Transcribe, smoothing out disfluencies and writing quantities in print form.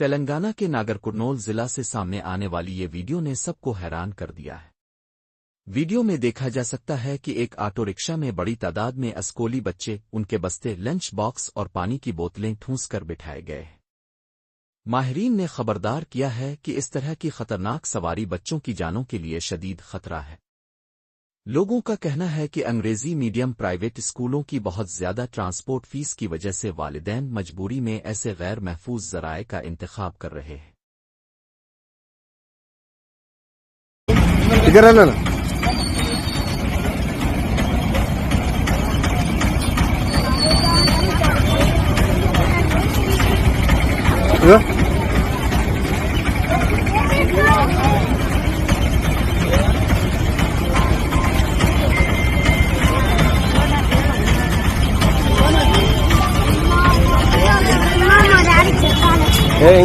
तेलंगाना के नागरकुर्नूल जिला से सामने आने वाली ये वीडियो ने सबको हैरान कर दिया है। वीडियो में देखा जा सकता है कि एक ऑटो रिक्शा में बड़ी तादाद में स्कूली बच्चे, उनके बस्ते, लंच बॉक्स और पानी की बोतलें ठूंस कर बिठाए गए। माहिरीन ने खबरदार किया है कि इस तरह की खतरनाक सवारी बच्चों की जानों के लिए शदीद खतरा है। लोगों का कहना है कि अंग्रेजी मीडियम प्राइवेट स्कूलों की बहुत ज्यादा ट्रांसपोर्ट फीस की वजह से वालिदैन मजबूरी में ऐसे गैर महफूज ज़राए का इंतखाब कर रहे हैं। Hey,